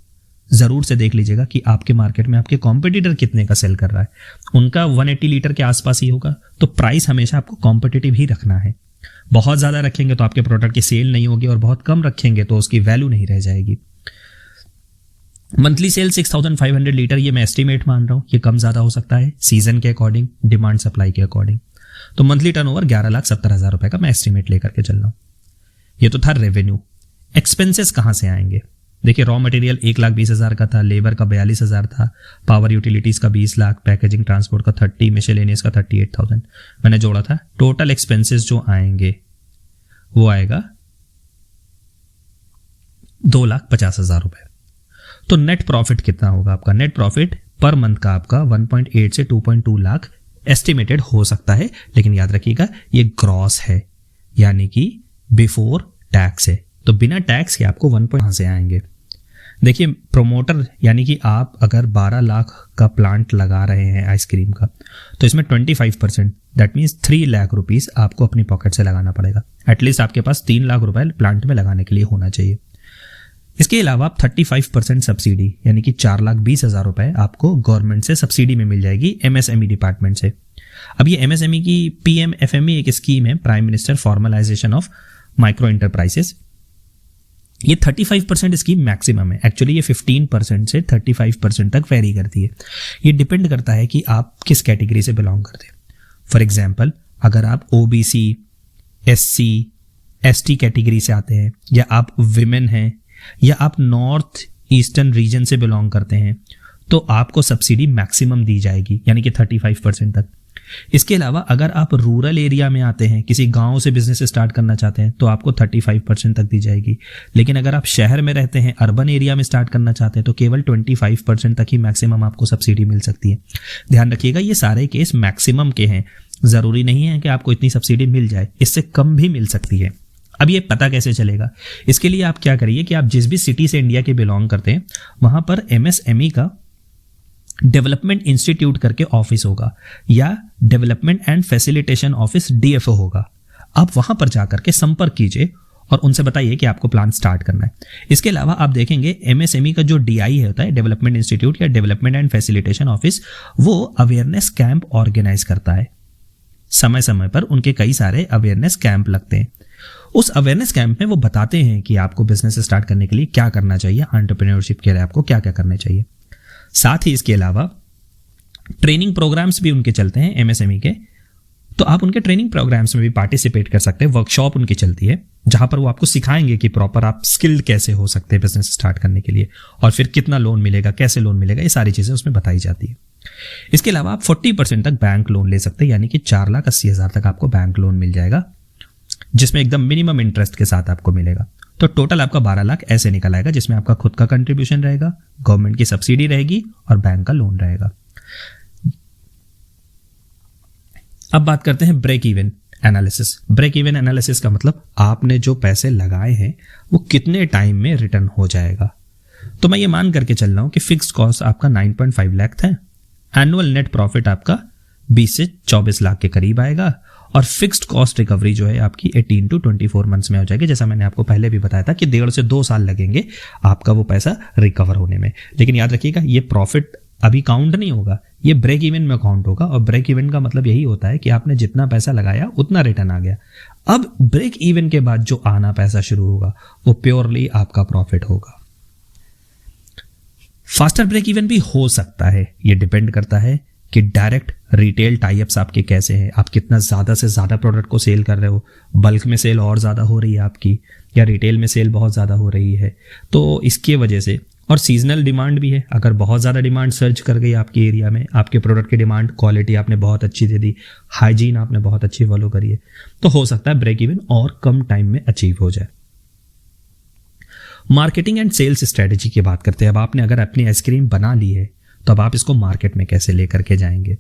जरूर से देख लीजिएगा कि आपके मार्केट में आपके कॉम्पिटिटर कितने का सेल कर रहा है। उनका 180 लीटर के आसपास ही होगा, तो प्राइस हमेशा आपको कॉम्पिटिटिव ही रखना है। बहुत ज्यादा रखेंगे तो आपके प्रोडक्ट की सेल नहीं होगी, और बहुत कम रखेंगे तो उसकी वैल्यू नहीं रह जाएगी। मंथली सेल 6,500 लीटर, ये मैं एस्टिमेट मान रहा हूं, ये कम ज्यादा हो सकता है सीजन के अकॉर्डिंग, डिमांड सप्लाई के अकॉर्डिंग। तो मंथली टर्नओवर 11,70,000 रुपए का मैं एस्टिमेट लेकर के चल रहा हूं। ये तो था रेवेन्यू। एक्सपेंसेस कहां से आएंगे, देखिए रॉ मटेरियल 1,20,000 का था, लेबर का 42,000 था, पावर यूटिलिटीज का 20 लाख, पैकेजिंग ट्रांसपोर्ट का 30, मिसेलेनियस का 38,000 मैंने जोड़ा था। टोटल एक्सपेंसेस जो आएंगे वो आएगा 2,50,000 रुपए। तो नेट प्रॉफिट कितना होगा आपका? नेट प्रॉफिट पर मंथ का आपका 1.8 से 2.2 लाख एस्टिमेटेड हो सकता है, लेकिन याद रखिएगा ये ग्रॉस है, यानी कि बिफोर टैक्स है। तो बिना टैक्स के आपको 1 से आएंगे। देखिए प्रोमोटर, यानी कि आप अगर 12 लाख का प्लांट लगा रहे हैं आइसक्रीम का, तो इसमें 25% दैट मीन्स 3 लाख रुपीस आपको अपनी पॉकेट से लगाना पड़ेगा। एटलीस्ट आपके पास 3 लाख रुपए प्लांट में लगाने के लिए होना चाहिए। इसके अलावा आप 35% सब्सिडी, यानी कि 4,20,000 रुपए आपको गवर्नमेंट से सब्सिडी में मिल जाएगी MSME डिपार्टमेंट से। अब ये MSME की PMFME एक स्कीम है, prime minister formalisation of micro enterprises. ये 35% स्कीम मैक्सिमम है, एक्चुअली ये 15% से 35% तक वेरी करती है। ये डिपेंड करता है कि आप किस कैटेगरी से बिलोंग करते हैं। फॉर एग्जाम्पल, अगर आप OBC, SC, ST कैटेगरी से आते हैं, या आप विमेन हैं, या आप नॉर्थ ईस्टर्न रीजन से बिलोंग करते हैं, तो आपको सब्सिडी मैक्सिमम दी जाएगी, यानी कि 35% तक। इसके अलावा अगर आप रूरल एरिया में आते हैं, किसी गांव से बिजनेस स्टार्ट करना चाहते हैं, तो आपको 35% तक दी जाएगी। लेकिन अगर आप शहर में रहते हैं, अर्बन एरिया में स्टार्ट करना चाहते हैं, तो केवल 25% तक ही मैक्सिमम आपको सब्सिडी मिल सकती है। ध्यान रखिएगा ये सारे केस मैक्सिमम के हैं, जरूरी नहीं है कि आपको इतनी सब्सिडी मिल जाए, इससे कम भी मिल सकती है। अब ये पता कैसे चलेगा? इसके लिए आप क्या करिए कि आप जिस भी सिटी से इंडिया के बिलोंग करते हैं, वहां पर MSME का डेवलपमेंट इंस्टीट्यूट करके ऑफिस होगा, या development and facilitation office DFO होगा। आप वहां पर जाकर के संपर्क कीजिए और उनसे बताइए कि आपको प्लान स्टार्ट करना है। इसके अलावा आप देखेंगे MSME का जो DI होता है, डेवलपमेंट इंस्टीट्यूट या डेवलपमेंट एंड फैसिलिटेशन ऑफिस, वो अवेयरनेस कैंप ऑर्गेनाइज करता है। समय समय पर उनके कई सारे अवेयरनेस कैंप लगते हैं। उस अवेयरनेस कैंप में वो बताते हैं कि आपको बिजनेस स्टार्ट करने के लिए क्या करना चाहिए, एंटरप्रेन्योरशिप के लिए आपको क्या क्या करना चाहिए। साथ ही इसके अलावा ट्रेनिंग प्रोग्राम्स भी उनके चलते हैं एमएसएमई के, तो आप उनके ट्रेनिंग प्रोग्राम्स में भी पार्टिसिपेट कर सकते हैं। वर्कशॉप उनकी चलती है जहां पर वो आपको सिखाएंगे कि प्रॉपर आप स्किल्ड कैसे हो सकते हैं बिजनेस स्टार्ट करने के लिए, और फिर कितना लोन मिलेगा, कैसे लोन मिलेगा, ये सारी चीजें उसमें बताई जाती है। इसके अलावा आप 40% तक बैंक लोन ले सकते हैं, यानी कि 4,80,000 तक आपको बैंक लोन मिल जाएगा, जिसमें एकदम मिनिमम इंटरेस्ट के साथ आपको मिलेगा। तो टोटल आपका 12 लाख ऐसे निकल आएगा, जिसमें आपका खुद का कंट्रीब्यूशन रहेगा, गवर्नमेंट की सब्सिडी रहेगी और बैंक का लोन रहेगा। अब बात करते हैं break even analysis. Break even analysis का मतलब आपने जो पैसे लगाए हैं वो कितने टाइम में रिटर्न हो जाएगा। तो मैं ये मान करके चल रहा हूं कि फिक्स्ड कॉस्ट आपका 9.5 लाख था, एनुअल नेट प्रॉफिट आपका 20 से 24 लाख के करीब आएगा, और फिक्स्ड कॉस्ट रिकवरी जो है आपकी 18 to 24 मंथ्स में हो जाएगी। जैसा मैंने आपको पहले भी बताया था कि 1.5 से 2 साल लगेंगे आपका वो पैसा रिकवर होने में। लेकिन याद रखिएगा, ये प्रॉफिट अभी काउंट नहीं होगा, ये ब्रेक इवन में काउंट होगा, और ब्रेक इवन का मतलब यही होता है कि आपने जितना पैसा लगाया उतना रिटर्न आ गया। अब ब्रेक इवन के बाद जो आना पैसा शुरू होगा वो प्योरली आपका प्रॉफिट होगा। फास्टर ब्रेक इवन भी हो सकता है, ये डिपेंड करता है कि डायरेक्ट रिटेल टाइप्स आपके कैसे हैं, आप कितना ज्यादा से ज्यादा प्रोडक्ट को सेल कर रहे हो, बल्क में सेल और ज्यादा हो रही है आपकी, या रिटेल में सेल बहुत ज्यादा हो रही है। तो इसकी वजह से, और सीजनल डिमांड भी है, अगर बहुत ज़्यादा डिमांड सर्च कर गई आपके एरिया में, आपके प्रोडक्ट की डिमांड, क्वालिटी आपने बहुत अच्छी दे दी, हाइजीन आपने बहुत अच्छी फॉलो करी है, तो हो सकता है ब्रेक इवन और कम टाइम में अचीव हो जाए। मार्केटिंग एंड सेल्स स्ट्रेटेजी की बात करते हैं। अब आपने अगर अपनी आइसक्रीम बना ली है तो अब आप इसको मार्केट में कैसे लेकर के जाएंगे।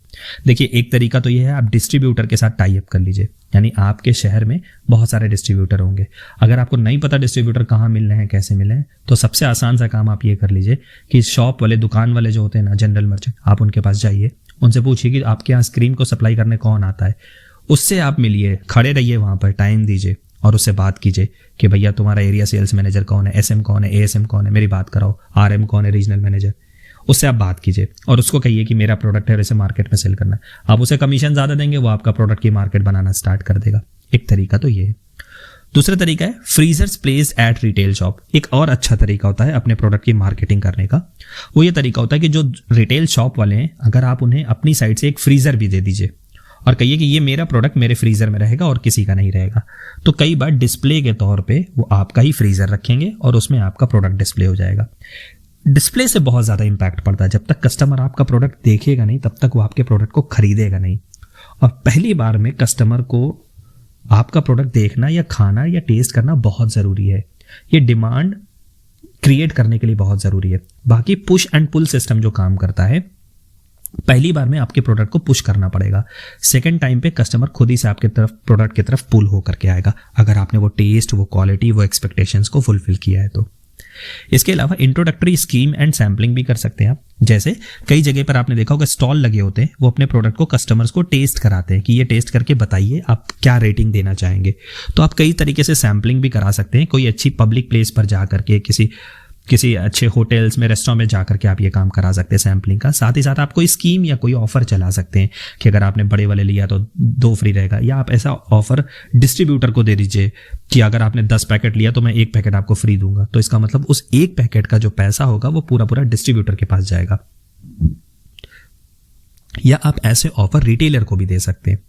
देखिए, एक तरीका तो ये है, आप डिस्ट्रीब्यूटर के साथ टाई अप कर लीजिए, यानी आपके शहर में बहुत सारे डिस्ट्रीब्यूटर होंगे। अगर आपको नहीं पता डिस्ट्रीब्यूटर कहाँ मिल रहे हैं, कैसे मिल रहे हैं, तो सबसे आसान सा काम आप ये कर लीजिए कि शॉप वाले, दुकान वाले जो होते हैं ना, जनरल मर्चेंट, आप उनके पास जाइए, उनसे पूछिए कि आपके यहाँ आइसक्रीम को सप्लाई करने कौन आता है। उससे आप मिलिए, खड़े रहिए वहाँ पर, टाइम दीजिए और उससे बात कीजिए कि भैया तुम्हारा एरिया सेल्स मैनेजर कौन है, एसएम कौन है, एएसएम कौन है, मेरी बात कराओ, आरएम कौन है, रीजनल मैनेजर। उससे आप बात कीजिए और उसको कहिए कि मेरा प्रोडक्ट है और इसे मार्केट में सेल करना है। आप उसे कमीशन ज्यादा देंगे, वो आपका प्रोडक्ट की मार्केट बनाना स्टार्ट कर देगा। एक तरीका तो ये है। दूसरा तरीका है freezers place at retail shop. एक और अच्छा तरीका होता है अपने प्रोडक्ट की मार्केटिंग करने का। वो ये तरीका होता है कि जो रिटेल शॉप वाले हैं, अगर आप उन्हें अपनी साइड से एक फ्रीजर भी दे दीजिए और कहिए कि ये मेरा प्रोडक्ट मेरे फ्रीजर में रहेगा और किसी का नहीं रहेगा, तो कई बार डिस्प्ले के तौर पे वो आपका ही फ्रीजर रखेंगे और उसमें आपका प्रोडक्ट डिस्प्ले हो जाएगा। डिस्प्ले से बहुत ज्यादा इंपैक्ट पड़ता है। जब तक कस्टमर आपका प्रोडक्ट देखेगा नहीं, तब तक वो आपके प्रोडक्ट को खरीदेगा नहीं। और पहली बार में कस्टमर को आपका प्रोडक्ट देखना या खाना या टेस्ट करना बहुत जरूरी है। ये डिमांड क्रिएट करने के लिए बहुत जरूरी है। बाकी पुश एंड पुल सिस्टम जो काम करता है, पहली बार में आपके प्रोडक्ट को पुश करना पड़ेगा, सेकंड टाइम पे कस्टमर खुद ही से आपके तरफ, प्रोडक्ट की तरफ पुल होकर के आएगा, अगर आपने वो टेस्ट, वो क्वालिटी, वो एक्सपेक्टेशंस को फुलफिल किया है तो। इसके अलावा इंट्रोडक्टरी स्कीम एंड सैम्पलिंग भी कर सकते हैं आप। जैसे कई जगह पर आपने देखा होगा स्टॉल लगे होते हैं, वो अपने प्रोडक्ट को कस्टमर्स को टेस्ट कराते हैं कि ये टेस्ट करके बताइए आप क्या रेटिंग देना चाहेंगे। तो आप कई तरीके से सैम्पलिंग भी करा सकते हैं। कोई अच्छी पब्लिक प्लेस पर जा करके, किसी अच्छे होटल्स में, रेस्टोरेंट में जाकर के आप ये काम करा सकते हैं सैम्पलिंग का। साथ ही साथ आप कोई स्कीम या कोई ऑफर चला सकते हैं कि अगर आपने बड़े वाले लिया तो 2 फ्री रहेगा, या आप ऐसा ऑफर डिस्ट्रीब्यूटर को दे दीजिए कि अगर आपने 10 पैकेट लिया तो मैं 1 पैकेट आपको फ्री दूंगा। तो इसका मतलब उस 1 पैकेट का जो पैसा होगा वो पूरा डिस्ट्रीब्यूटर के पास जाएगा। या आप ऐसे ऑफर रिटेलर को भी दे सकते हैं।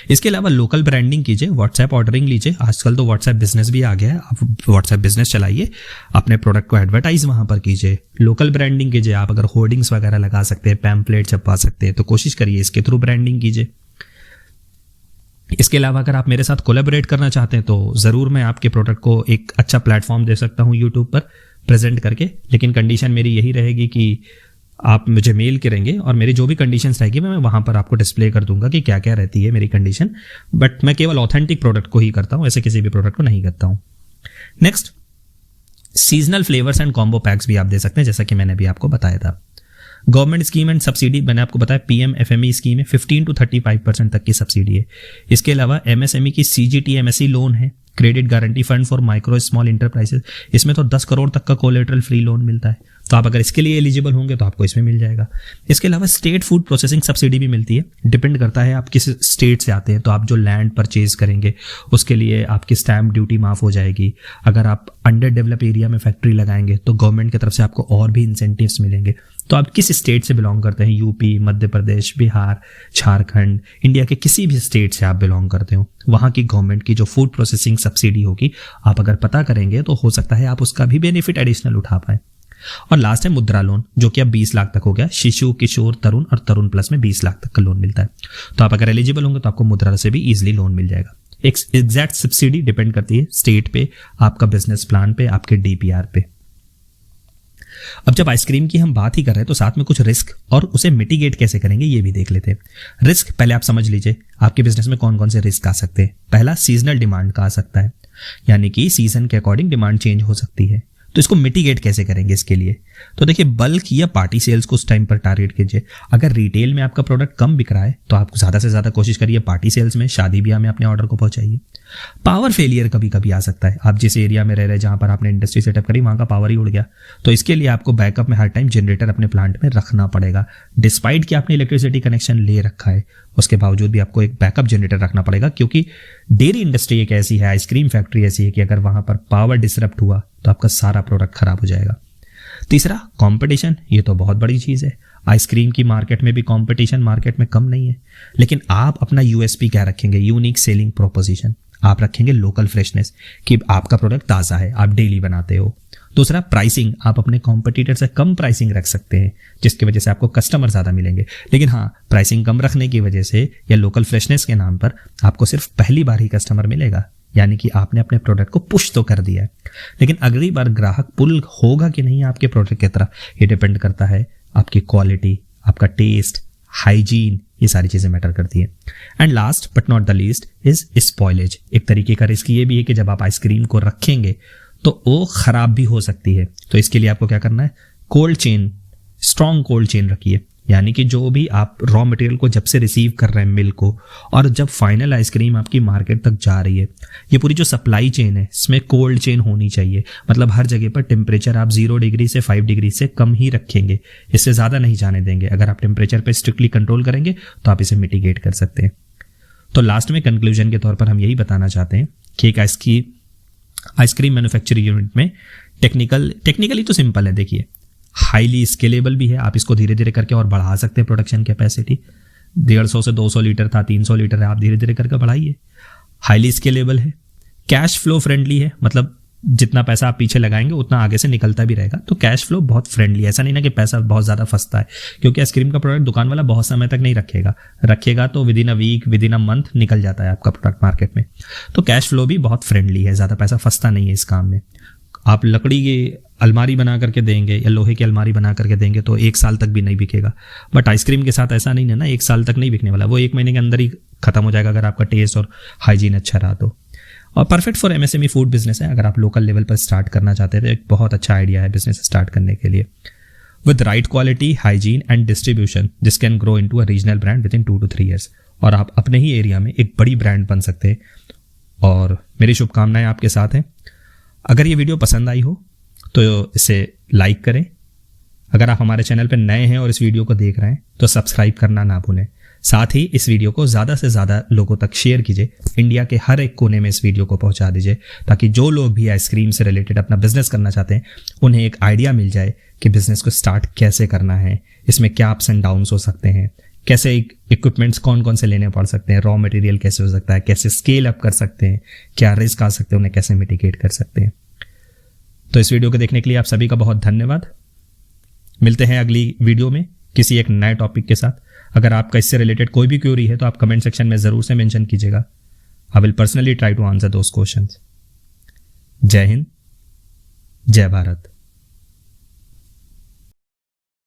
इसके अलावा लोकल ब्रांडिंग कीजिए, व्हाट्सएप ऑर्डरिंग लीजिए। आजकल तो व्हाट्सएप बिजनेस भी आ गया है, आप व्हाट्सएप बिजनेस चलाइए, अपने प्रोडक्ट को एडवर्टाइज वहां पर कीजिए, लोकल ब्रांडिंग कीजिए। आप अगर होर्डिंग्स वगैरह लगा सकते हैं, पैम्पलेट छपवा सकते हैं, तो कोशिश करिए इसके थ्रू ब्रांडिंग कीजिए। इसके अलावा अगर आप मेरे साथ कोलैबोरेट करना चाहते हैं तो जरूर मैं आपके प्रोडक्ट को एक अच्छा प्लेटफॉर्म दे सकता हूं यूट्यूब पर प्रेजेंट करके, लेकिन कंडीशन मेरी यही रहेगी कि आप मुझे मेल करेंगे और मेरी जो भी कंडीशंस रहेगी मैं वहां पर आपको डिस्प्ले कर दूंगा कि क्या क्या रहती है मेरी कंडीशन। बट मैं केवल ऑथेंटिक प्रोडक्ट को ही करता हूं, ऐसे किसी भी प्रोडक्ट को नहीं करता हूं। Next, seasonal flavours and combo PACS भी आप दे सकते हैं, जैसा कि मैंने भी आपको बताया था। गवर्नमेंट स्कीम एंड सब्सिडी, मैंने आपको बताया PMFME स्कीम है, 15 to 35% तक की सब्सिडी है। इसके अलावा MSME की CGT MSE लोन है, credit guarantee fund for micro small enterprises, इसमें तो 10 करोड़ तक का कोलेटरल फ्री लोन मिलता है, तो आप अगर इसके लिए एलिजिबल होंगे तो आपको इसमें मिल जाएगा। इसके अलावा स्टेट फूड प्रोसेसिंग सब्सिडी भी मिलती है, डिपेंड करता है आप किस स्टेट से आते हैं। तो आप जो लैंड परचेज करेंगे उसके लिए आपकी स्टैम्प ड्यूटी माफ हो जाएगी। अगर आप अंडर डेवलप एरिया में फैक्ट्री लगाएंगे तो गवर्नमेंट की तरफ से आपको और भी इंसेंटिव्स मिलेंगे। तो आप किस स्टेट से बिलोंग करते हैं, यूपी, मध्य प्रदेश, बिहार, झारखंड, इंडिया के किसी भी स्टेट से आप बिलोंग करते हो, वहाँ की गवर्नमेंट की जो फूड प्रोसेसिंग सब्सिडी होगी आप अगर पता करेंगे तो हो सकता है आप उसका भी बेनिफिट एडिशनल उठा पाए। और लास्ट है मुद्रा लोन, जो कि अब 20 लाख तक हो गया। शिशु, किशोर, तरुण और तरुण प्लस में 20 लाख तक का लोन मिलता है। तो आप अगर एलिजिबल होंगे तो आपको मुद्रा से भी इजीली लोन मिल जाएगा। एक एग्जैक्ट सब्सिडी डिपेंड करती है स्टेट पे, आपका बिजनेस प्लान पे, आपके डीपीआर पे। अब जब आइसक्रीम की हम बात ही कर रहे हैं तो साथ में कुछ रिस्क और उसे मिटिगेट कैसे करेंगे ये भी देख लेते हैं। रिस्क पहले आप समझ लीजिए आपके बिजनेस में कौन कौन से रिस्क आ सकते हैं। पहला, सीजनल डिमांड का आ सकता है, यानी कि सीजन के अकॉर्डिंग डिमांड चेंज हो सकती है। तो इसको मिटिगेट कैसे करेंगे इसके लिए, तो देखिए बल्क या पार्टी सेल्स को उस टाइम पर टारगेट कीजिए। अगर रिटेल में आपका प्रोडक्ट कम बिक रहा है तो आप ज़्यादा से ज़्यादा कोशिश करिए पार्टी सेल्स में, शादी ब्याह में अपने ऑर्डर को पहुंचाइए। पावर फेलियर कभी कभी आ सकता है, आप जिस एरिया में रह रहे हैं जहां पर आपने इंडस्ट्री सेटअप करी वहां का पावर ही उड़ गया, तो इसके लिए आपको बैकअप में हर टाइम जनरेटर अपने प्लांट में रखना पड़ेगा। डिस्पाइट कि आपने इलेक्ट्रिसिटी कनेक्शन ले रखा है उसके बावजूद भी आपको एक बैकअप जनरेटर रखना पड़ेगा, क्योंकि डेयरी इंडस्ट्री एक ऐसी है, आइसक्रीम फैक्ट्री ऐसी है कि अगर वहां पर पावर डिसरप्ट हुआ तो आपका सारा प्रोडक्ट खराब हो जाएगा। तीसरा, कंपटीशन, ये तो बहुत बड़ी चीज़ है। आइसक्रीम की मार्केट में भी कंपटीशन मार्केट में कम नहीं है, लेकिन आप अपना यूएसपी क्या रखेंगे, यूनिक सेलिंग प्रोपोजिशन। आप रखेंगे लोकल फ्रेशनेस कि आपका प्रोडक्ट ताज़ा है, आप डेली बनाते हो। दूसरा, प्राइसिंग, आप अपने कॉम्पिटिटर से कम प्राइसिंग रख सकते हैं जिसकी वजह से आपको कस्टमर ज़्यादा मिलेंगे। लेकिन हाँ, प्राइसिंग कम रखने की वजह से या लोकल फ्रेशनेस के नाम पर आपको सिर्फ पहली बार ही कस्टमर मिलेगा, यानी कि आपने अपने प्रोडक्ट को पुश तो कर दिया है, लेकिन अगली बार ग्राहक पुल होगा कि नहीं आपके प्रोडक्ट की तरफ, ये डिपेंड करता है आपकी क्वालिटी, आपका टेस्ट, हाइजीन, ये सारी चीज़ें मैटर करती है। And last but not the least is spoilage. एक तरीके का रिस्क ये भी है कि जब आप आइसक्रीम को रखेंगे तो वो खराब भी हो सकती है। तो इसके लिए आपको क्या करना है, cold chain, strong cold chain रखिए, यानी कि जो भी आप रॉ मटेरियल को जब से रिसीव कर रहे हैं मिल्क को, और जब फाइनल आइसक्रीम आपकी मार्केट तक जा रही है, ये पूरी जो सप्लाई चेन है इसमें कोल्ड चेन होनी चाहिए। मतलब हर जगह पर टेम्परेचर आप 0 डिग्री से 5 डिग्री से कम ही रखेंगे, इससे ज़्यादा नहीं जाने देंगे। अगर आप टेम्परेचर पर स्ट्रिक्टली कंट्रोल करेंगे तो आप इसे मिटिगेट कर सकते हैं। तो लास्ट में कंक्लूजन के तौर पर हम यही बताना चाहते हैं कि एक आइसक्रीम मैन्युफैक्चरिंग यूनिट में टेक्निकली तो सिंपल है। देखिए, हाईली स्केलेबल भी है, आप इसको धीरे धीरे करके और बढ़ा सकते हैं। प्रोडक्शन कैपेसिटी 150 से 200 लीटर था, 300 लीटर है, आप धीरे धीरे करके बढ़ाइए। हाईली स्केलेबल है, कैश फ्लो फ्रेंडली है, मतलब जितना पैसा आप पीछे लगाएंगे उतना आगे से निकलता भी रहेगा। तो कैश फ्लो बहुत फ्रेंडली है, ऐसा नहीं ना कि पैसा बहुत ज़्यादा फंसता है, क्योंकि आइसक्रीम का प्रोडक्ट दुकान वाला बहुत समय तक नहीं रखेगा तो within a week, within a month निकल जाता है आपका प्रोडक्ट मार्केट में। तो कैश फ्लो भी बहुत फ्रेंडली है, ज़्यादा पैसा फंसता नहीं है इस काम में। आप लकड़ी की अलमारी बना करके देंगे या लोहे की अलमारी बना करके देंगे तो 1 साल तक भी नहीं बिकेगा, बट आइसक्रीम के साथ ऐसा नहीं है ना, 1 साल तक नहीं बिकने वाला, वो 1 महीने के अंदर ही खत्म हो जाएगा अगर आपका टेस्ट और हाइजीन अच्छा रहा तो। और perfect for MSME food business है। अगर आप लोकल लेवल पर स्टार्ट करना चाहते हैं तो एक बहुत अच्छा आइडिया है बिजनेस स्टार्ट करने के लिए। With right quality, hygiene and distribution, this can grow into a regional brand with in 2 to 3 years, और आप अपने ही एरिया में एक बड़ी ब्रांड बन सकते हैं। और मेरी शुभकामनाएं आपके साथ हैं। अगर ये वीडियो पसंद आई हो तो इसे लाइक करें। अगर आप हमारे चैनल पर नए हैं और इस वीडियो को देख रहे हैं तो सब्सक्राइब करना ना भूलें। साथ ही इस वीडियो को ज़्यादा से ज़्यादा लोगों तक शेयर कीजिए, इंडिया के हर एक कोने में इस वीडियो को पहुंचा दीजिए, ताकि जो लोग भी आइसक्रीम से रिलेटेड अपना बिजनेस करना चाहते हैं उन्हें एक आइडिया मिल जाए कि बिजनेस को स्टार्ट कैसे करना है, इसमें क्या अप्स एंड डाउन्स हो सकते हैं, कैसे इक्विपमेंट्स कौन कौन से लेने पड़ सकते हैं, रॉ मटेरियल कैसे हो सकता है, कैसे स्केल अप कर सकते हैं, क्या रिस्क आ सकते हैं, उन्हें कैसे मिटिगेट कर सकते हैं। तो इस वीडियो को देखने के लिए आप सभी का बहुत धन्यवाद। मिलते हैं अगली वीडियो में किसी एक नए टॉपिक के साथ। अगर आपका इससे रिलेटेड कोई भी क्वेरी है तो आप कमेंट सेक्शन में ज़रूर से मेंशन कीजिएगा। I will personally try to answer those questions. जय हिंद, जय भारत।